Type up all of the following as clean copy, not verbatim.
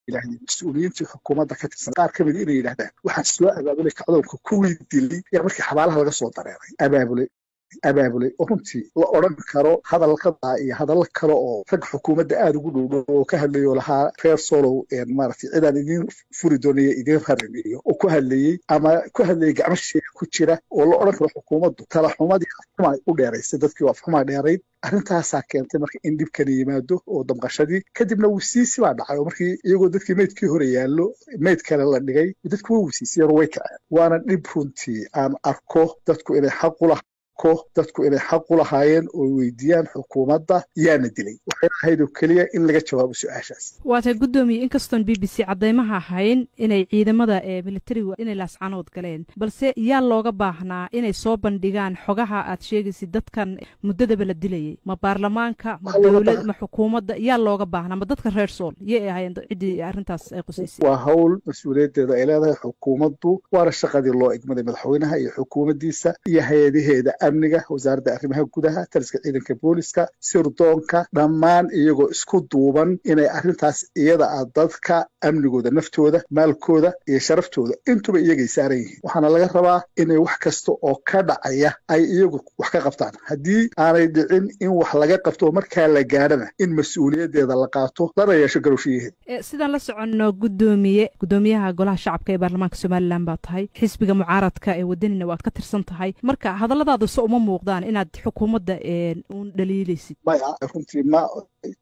yidhaahdeen mas-uuliyiintii xukuumadda ka tirsan qaar ka mid inay yidhahdaan waxaan soo abaabulay kacdoonka kuwii dilay yaa markii xabaalaha laga soo dareeray abaabulay oo runtii la odhan karo hadalkadaa iyo hadallo kale oo rag xukuumadda aada ugu dhowdhow oo ka hadlayoo lahaa reer solow maaragtay cidaan idiin furi doonaya idiin raramiyo oo ku hadlayay gacmo sheega ku jira oo la odhan karo xukuumaddu talaxumadii afxuma u dheeraysay dadkii oo afxumaa dheerayd arrintaasaa keentay marka in dhibkani yimaado oo damqashadii kadibna wisiisi baa dhacay oo markii iyagoo dadkii meydkii hore yaallo meyd kale la dhigay dadku way wisiisiyeen way kaceen waana dhib runtii aan arko dadku inay xaq u lahaayeen oo weydiiyaan xukuumadda yaana dilay waxay ahayd oo keliya in laga jawaabo su-aashaas waatay guddoomiye inkastoon b b c caddaymaha ahayn inay ciidamada militarigu inay laascanood galeen balse yaa looga baahnaa inay soo bandhigaan xogaha aad sheegaysid dadkan muddadaba la dilayay ma baarlamaanka ma dowlad ma xukuumadda yaa looga baahnaa ma dadka reer sool yay ahaayeen ciddii arrintaas ay qusaysay waa hawl mas-uuliyaddeeda ay leedahay xukuumaddu waana shaqadii loo egmaday madaxweynaha iyo xukuumaddiisa iyo hay-adaheeda amniga wasaaradda arrimaha gudaha taliska ciidanka booliska sirdoonka dhammaan iyagoo isku duuban inay arrintaas iyada ah dadka amnigooda naftooda maalkooda iyo sharaftooda intuba iyagay saaran yihiin waxaana laga rabaa inay wax kasta oo ka dhacaya ay iyagu wax ka qabtaan haddii aanay dhicin in wax laga qabto markaa la gaadhana in mas-uuliyaddeeda la qaato lana yeesho garowshiyaheeda sidaan la soconno guddoomiyaha golaha shacabka ee baarlamaanka somalilan baa tahay xisbiga mucaaradka ee wadanina waad ka tirsan tahay marka hadalladaadu se uma muuqdaan inaad xukuumadda uun dhaliilaysid maya runtii ma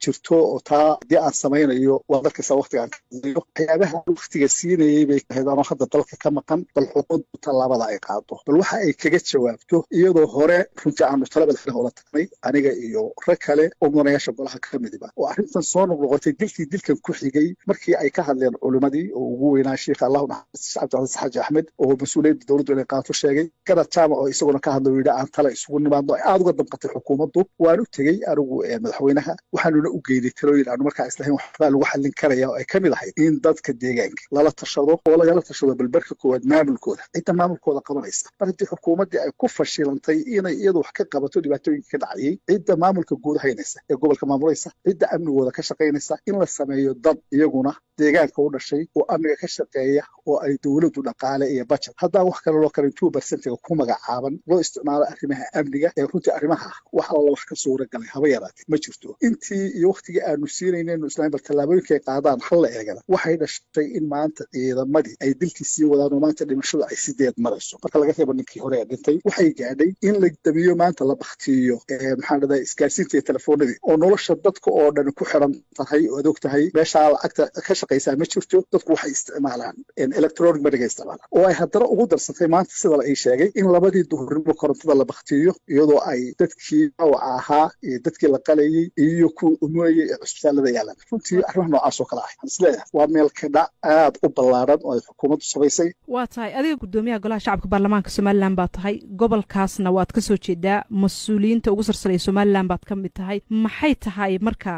jirto oo taa haddii aan samaynayo waa dalkasta waqtiga aan kayo waxyaabaha waqtiga siinayay bay ahayd anoo hadda dalka ka maqan bal xukuumaddu tallaabada ay qaado bal waxa ay kaga jawaabto iyadoo hore runtii aanu tala madaxweynaha ula tagnay aniga iyo rag kale oo mudanayaasha golaha ka midiba oo arrintan soo noqnoqotay dilkan ku xigay markii ay ka hadleen culimadii oo ugu weynaa sheikha allahu naxariis cabdicasiis xaaji axmed oo mas-uuliyadda dowladdu inay qaato sheegay garad jaamac oo isaguna ka hadlay oo yidhi aan tala isugu nimaadno ay aada uga damqatay xukuumaddu waan u tegey anigu madaxweynaha waxaanuna u geynay talooyin aanu markaa islahayn waxbaa lagu xallin karaya oo ay ka mid ahayd in dadka deegaanka lala tashado oo lagala tashado balbarka koowaad maamulkooda cidda maamulkooda qabanaysa mar haddii xukuumaddii ay ku fashilantay inay iyadu wax ka qabato dhibaatooyinka ka dhacayay cidda maamulka guud haynaysa ee gobolka maamulaysa cidda amnigooda ka shaqaynaysa in la sameeyo dad iyaguna deegaanka u dhashay oo amniga ka shaqeeya oo ay dowladdu dhaqaale iyo bajet haddaan wax kale loo karin 2% ku magacaaban loo isticmaalo arrimaha amniga ee runtii arrimaha wax alla wax ka suura galay haba yaraatee ma jirto intii iyo waqtigii aanu siinayneenu islaam bal tallaabooyinka ay qaadaan hal la eegana waxay dhashay in maanta ciidamadii ay dilkii sii wadaan oo maanta dhimashadu ay 8 marayso marka laga reebo ninkii hore ee dhintay waxay gaadhay in la damiyo maanta la baktiyo maxaan dhahdaa isgaarsiinta iyo telefoonadii oo nolosha dadka oo dhan ku xiran tahay oo aad og tahay meeshaa lacagta ka shaqaysaa ma jirto dadku waxay isticmaalaan electronic moneyga isticmaalaan oo ay haddana ugu darsatay maanta sida la ii sheegay in labadii duhurnimo korontada la baktiyo iyadoo ay dadkii dhaawaca ahaa iyo dadkii la qalayay iyo kuwa umulayay ee cusbitaalada yaalaan runtii arrimaha noocaas oo kale ah waxaan isleeyahay waa meel ka dhac aad u ballaaran oo ay xukuumaddu samaysay waa tahay adiga guddoomiyaha golaha shacabka baarlamaanka somalilan baa tahay gobolkaasna waad ka soo jeedaa mas-uuliyiinta ugu sarsareeya somalilan baad ka mid tahay maxay tahay marka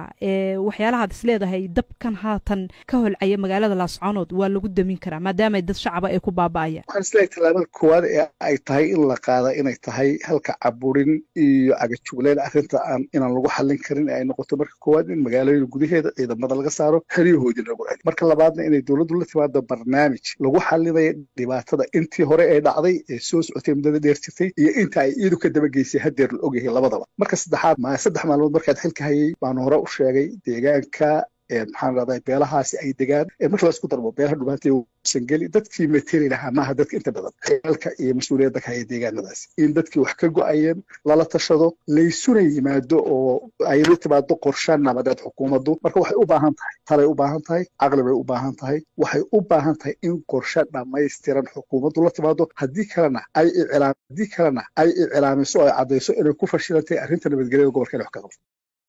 waxyaalahaad isleedahay dabkan haatan ka holcaya magaalada laascaanood waa lagu damin karaa maadaama dad shacaba ay ku baaba'ayaan waxaan isleeyahay tallaabada koowaad ee ay tahay in la qaada inay tahay halka caburin iyo cagajugleen arrinta inaan lagu xallin karin ay noqoto marka koowaad in magaalooyinka gudaheeda ciidamada laga saaro xeryahoodii lagu celiyo marka labaadna inay dowladdu la timaado barnaamij lagu xallinayo dhibaatada intii hore ee dhacday ee soo socotay muddada dheer jirtay iyo inta ay iyadu ka dabageysay haddeer la ogyahay labadaba marka saddex maalmood markaad xilka hayay baanu hore u sheegay deegaanka maxaan raday beelahaasi ay degaan marka la isku darbo beelaha dhumaantay sangeli dadkii materi lahaa maaha dadka inta badan xeelka iyo mas-uuliyadda ka haya deegaanadaasi in dadkii wax ka go-ayeen lala tashado laysuna yimaado oo ay la timaado qorshe nabadeed xukuumaddu marka waxay u baahan tahay talay u baahan tahay caqli bay u baahan tahay waxay u baahan tahay in qorshe dhammaystiran xukuumaddu la timaado haddii kalena ay iclaamiso oo ay caddayso inay ku fashilantay arrinta nabadgelyada gobolkeena wax ka qabto